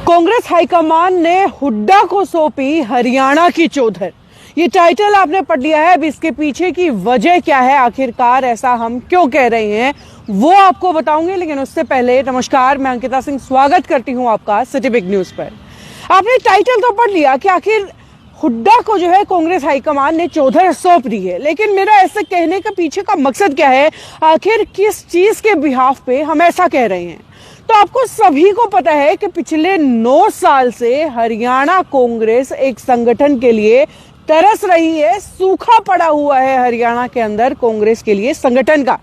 Congress high command ने हुड्डा को सौंपी हरियाणा की चौधर। ये टाइटल आपने पढ़ लिया है। अब इसके पीछे की वजह क्या है, आखिरकार ऐसा हम क्यों कह रहे हैं, वो आपको बताऊंगे। लेकिन उससे पहले नमस्कार, मैं अंकिता सिंह स्वागत करती हूं आपका सिटी बिग न्यूज पर। आपने टाइटल तो पढ़ लिया कि आखिर हुड्डा को जो है कांग्रेस हाईकमान ने चौधर सौंप दी है, लेकिन मेरा ऐसे कहने का पीछे का मकसद क्या है, आखिर किस चीज के बिहाफ पे हम ऐसा कह रहे हैं। तो आपको सभी को पता है कि पिछले 9 साल से हरियाणा कांग्रेस एक संगठन के लिए तरस रही है। सूखा पड़ा हुआ है हरियाणा के अंदर कांग्रेस के लिए संगठन का।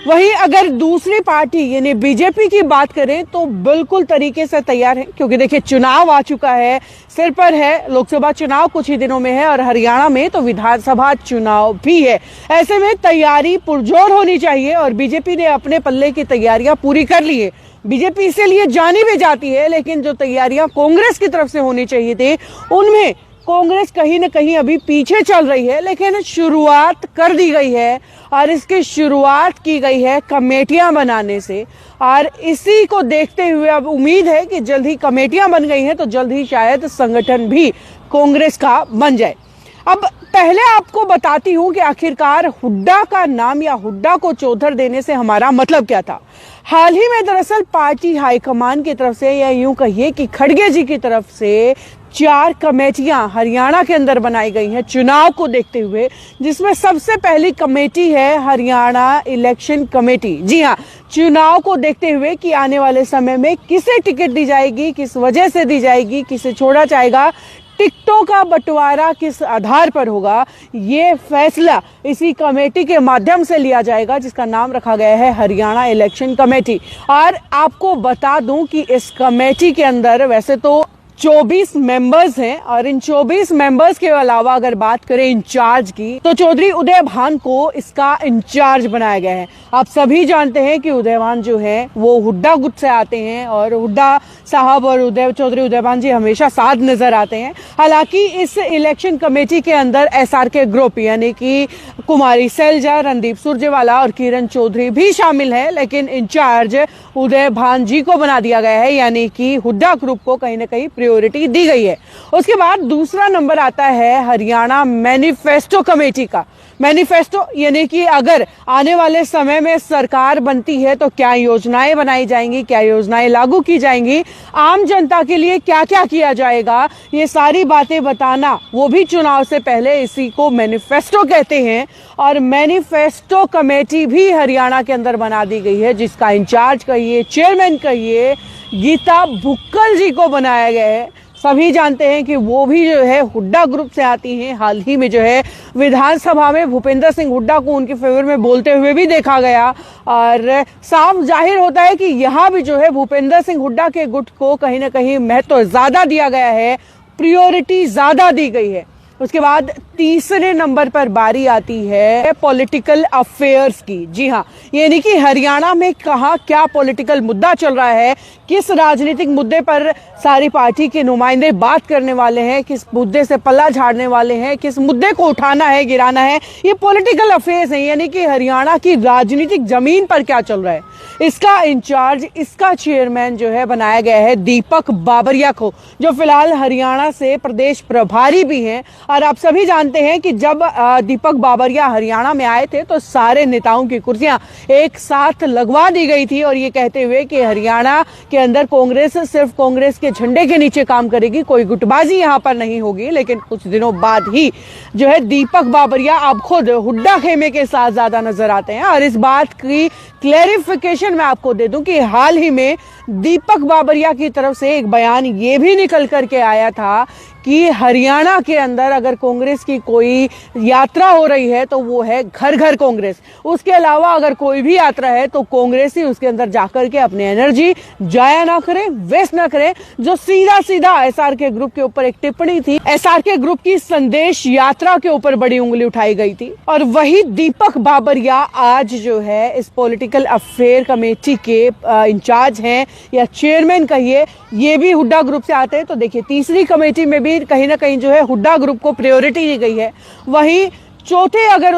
वहीं अगर दूसरी पार्टी यानी बीजेपी की बात करें तो बिल्कुल तरीके से तैयार है, क्योंकि देखिए चुनाव आ चुका है, सिर पर है, लोकसभा चुनाव कुछ ही दिनों में है और हरियाणा में तो विधानसभा चुनाव भी है। ऐसे में तैयारी पुरजोर होनी चाहिए और बीजेपी ने अपने पल्ले की तैयारियां पूरी कर ली है। बीजेपी इसीलिए जानी भी जाती है, लेकिन जो तैयारियां कांग्रेस की तरफ से होनी चाहिए थी उनमें कांग्रेस कहीं ना कहीं अभी पीछे चल रही है। लेकिन शुरुआत कर दी गई है और इसकी शुरुआत की गई है कमेटियां बनाने से, और इसी को देखते हुए अब उम्मीद है कि जल्द ही कमेटियां बन गई हैं तो जल्द ही शायद संगठन भी कांग्रेस का बन जाए। अब पहले आपको बताती हूं कि आखिरकार हुड्डा का नाम या हुड्डा को चौधर देने से हमारा मतलब क्या था। हाल ही में दरअसल पार्टी हाईकमान की तरफ से, या यूं कहिए कि खड़गे जी की तरफ से 4 कमेटियां हरियाणा के अंदर बनाई गई हैं चुनाव को देखते हुए, जिसमें सबसे पहली कमेटी है हरियाणा इलेक्शन कमेटी। जी हाँ, चुनाव को देखते हुए कि आने वाले समय में किसे टिकट दी जाएगी, किस वजह से दी जाएगी, किसे छोड़ा जाएगा, टिकटों का बंटवारा किस आधार पर होगा, ये फैसला इसी कमेटी के माध्यम से लिया जाएगा, जिसका नाम रखा गया है हरियाणा इलेक्शन कमेटी। और आपको बता दूं कि इस कमेटी के अंदर वैसे तो 24 मेंबर्स हैं, और इन 24 मेंबर्स के अलावा अगर बात करें इंचार्ज की, तो चौधरी उदय भान को इसका इंचार्ज बनाया गया है। आप सभी जानते हैं कि उदय भान जो है वो हुड्डा गुट से आते हैं और हुड्डा साहब और चौधरी उदय भान जी हमेशा साथ नजर आते हैं। हालांकि इस इलेक्शन कमेटी के अंदर SRK ग्रुप यानी कि कुमारी सैलजा, रणदीप सुरजेवाला और किरण चौधरी भी शामिल है, लेकिन इंचार्ज उदय भान जी को बना दिया गया है, यानी कि हुड्डा ग्रुप को कहीं ना कहीं प्रायोरिटी दी गई है। उसके बाद दूसरा नंबर आता है हरियाणा मैनिफेस्टो कमेटी का। मैनिफेस्टो यानी कि अगर आने वाले समय में सरकार बनती है तो क्या योजनाएं बनाई जाएंगी, क्या योजनाएं लागू की जाएंगी, आम जनता के लिए क्या क्या किया जाएगा, ये सारी बातें बताना, वो भी चुनाव से पहले, इसी को मैनिफेस्टो कहते हैं। और मैनिफेस्टो कमेटी भी हरियाणा के अंदर बना दी गई है, जिसका इंचार्ज कहिए, चेयरमैन कहिए, गीता भुक्कल जी को बनाया गया है। सभी जानते हैं कि वो भी जो है हुड्डा ग्रुप से आती हैं। हाल ही में जो है विधानसभा में भूपेंद्र सिंह हुड्डा को उनके फेवर में बोलते हुए भी देखा गया, और साफ जाहिर होता है कि यहाँ भी जो है भूपेंद्र सिंह हुड्डा के गुट को कहीं ना कहीं महत्व ज्यादा दिया गया है, प्रायोरिटी ज्यादा दी गई है। उसके बाद तीसरे नंबर पर बारी आती है पॉलिटिकल अफेयर्स की। जी हाँ, यानी कि हरियाणा में कहाँ क्या पॉलिटिकल मुद्दा चल रहा है, किस राजनीतिक मुद्दे पर सारी पार्टी के नुमाइंदे बात करने वाले हैं, किस मुद्दे से पल्ला झाड़ने वाले हैं, किस मुद्दे को उठाना है, गिराना है, ये पॉलिटिकल अफेयर्स है। यानी कि हरियाणा की राजनीतिक जमीन पर क्या चल रहा है, इसका इंचार्ज, इसका चेयरमैन जो है बनाया गया है दीपक बाबरिया को, जो फिलहाल हरियाणा से प्रदेश प्रभारी भी हैं। और आप सभी जानते हैं कि जब दीपक बाबरिया हरियाणा में आए थे तो सारे नेताओं की कुर्सियां एक साथ लगवा दी गई थी, और ये कहते हुए कि हरियाणा के अंदर कांग्रेस सिर्फ कांग्रेस के झंडे के नीचे काम करेगी, कोई गुटबाजी यहां पर नहीं होगी। लेकिन कुछ दिनों बाद ही जो है दीपक बाबरिया अब खुद हुड्डा खेमे के साथ ज्यादा नजर आते हैं। और इस बात की क्लैरिफिकेशन मैं आपको दे दूं कि हाल ही में दीपक बाबरिया की तरफ से एक बयान ये भी निकल करके आया था कि हरियाणा के अंदर अगर कांग्रेस की कोई यात्रा हो रही है तो वो है घर घर कांग्रेस। उसके अलावा अगर कोई भी यात्रा है तो कांग्रेस ही उसके अंदर जाकर के अपनी एनर्जी जाया ना करें, वेस्ट ना करें। जो सीधा सीधा SRK ग्रुप के ऊपर एक टिप्पणी थी, SRK ग्रुप की संदेश यात्रा के ऊपर बड़ी उंगली उठाई गई थी, और वही दीपक बाबरिया आज जो है इस पॉलिटिकल अफेयर कमेटी के इंचार्ज हैं या चेयरमैन कहिए, ये भी हुड्डा ग्रुप से आते हैं। तो देखिए तीसरी कमेटी में भी कहीं ना कहीं जो है हुड्डा ग्रुप को प्रायोरिटी दी गई है। वहीं चौथे अगर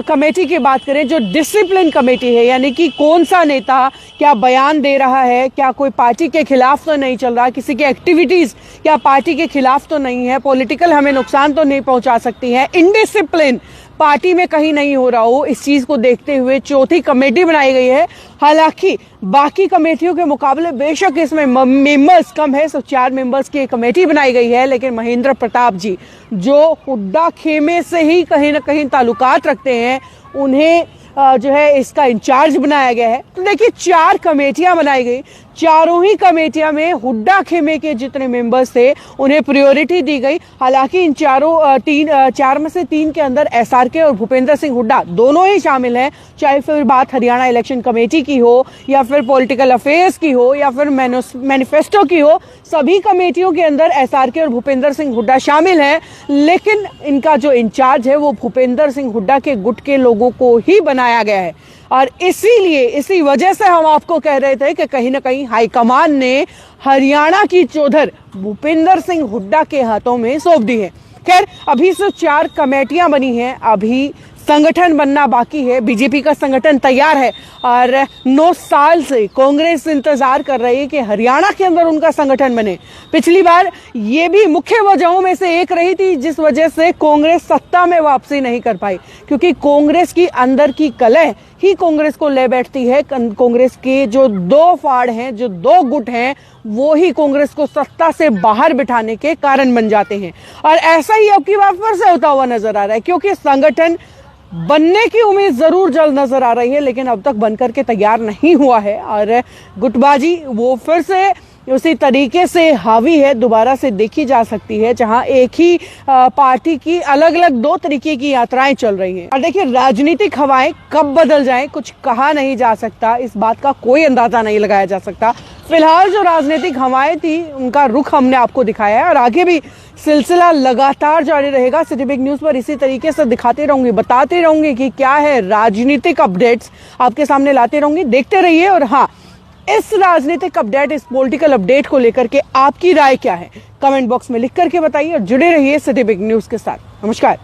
कमेटी की बात करें, जो डिसिप्लिन कमेटी है, यानी कि कौन सा नेता क्या बयान दे रहा है, क्या कोई पार्टी के खिलाफ तो नहीं चल रहा, किसी की एक्टिविटीज क्या पार्टी के खिलाफ तो नहीं है, पॉलिटिकल हमें नुकसान तो नहीं पहुंचा सकती है, इनडिसिप्लिन पार्टी में कहीं नहीं हो रहा हो, इस चीज को देखते हुए चौथी कमेटी बनाई गई है। हालांकि बाकी कमेटियों के मुकाबले बेशक इसमें मेंबर्स कम है, सिर्फ 4 मेंबर्स की कमेटी बनाई गई है, लेकिन महेंद्र प्रताप जी जो हुड्डा खेमे से ही कहीं ना कहीं ताल्लुकात रखते हैं, उन्हें जो है इसका इंचार्ज बनाया गया है। तो देखिए 4 कमेटियां बनाई गई, चारों ही कमेटियां में हुड्डा खेमे के जितने मेंबर्स थे उन्हें प्रायोरिटी दी गई। हालांकि इन चार में से 3 के अंदर एसआरके और भूपेंद्र सिंह हुड्डा दोनों ही शामिल हैं, चाहे फिर बात हरियाणा इलेक्शन कमेटी की हो या फिर पॉलिटिकल अफेयर्स की हो या फिर मैनिफेस्टो की हो, सभी कमेटियों के अंदर एसआरके और भूपेंद्र सिंह हुड्डा शामिल हैं। लेकिन इनका जो इंचार्ज है वो भूपेंद्र सिंह हुड्डा के गुट के लोगों को ही बनाया गया है, और इसीलिए इसी वजह से हम आपको कह रहे थे कि कहीं ना कहीं हाईकमान ने हरियाणा की चौधर भूपेंद्र सिंह हुड्डा के हाथों में सौंप दी है। खैर अभी सिर्फ 4 कमेटियां बनी हैं, अभी संगठन बनना बाकी है। बीजेपी का संगठन तैयार है और 9 साल से कांग्रेस इंतजार कर रही है कि हरियाणा के अंदर उनका संगठन बने। पिछली बार ये भी मुख्य वजहों में से एक रही थी जिस वजह से कांग्रेस सत्ता में वापसी नहीं कर पाई, क्योंकि कांग्रेस की अंदर की कलह ही कांग्रेस को ले बैठती है। कांग्रेस के जो 2 फाड़ हैं, जो 2 गुट हैं, वो ही कांग्रेस को सत्ता से बाहर बिठाने के कारण बन जाते हैं। और ऐसा ही अब की बार फिर से होता हुआ नजर आ रहा है, क्योंकि संगठन बनने की उम्मीद जरूर जल्द नजर आ रही है, लेकिन अब तक बनकर के तैयार नहीं हुआ है। और गुटबाजी वो फिर से उसी तरीके से हावी है, दोबारा से देखी जा सकती है, जहां एक ही पार्टी की अलग अलग 2 तरीके की यात्राएं चल रही हैं। और देखिए राजनीतिक हवाएं कब बदल जाएं कुछ कहा नहीं जा सकता, इस बात का कोई अंदाजा नहीं लगाया जा सकता। फिलहाल जो राजनीतिक हवाएं थी उनका रुख हमने आपको दिखाया है और आगे भी सिलसिला लगातार जारी रहेगा। सिटी बिग न्यूज पर इसी तरीके से दिखाते रहूंगी, बताते रहूंगी कि क्या है राजनीतिक अपडेट्स आपके सामने लाते रहूंगी, देखते रहिए। और हाँ, इस राजनीतिक अपडेट, इस पॉलिटिकल अपडेट को लेकर के आपकी राय क्या है, कमेंट बॉक्स में लिख करके बताइए और जुड़े रहिए सिटी बिग न्यूज के साथ। नमस्कार।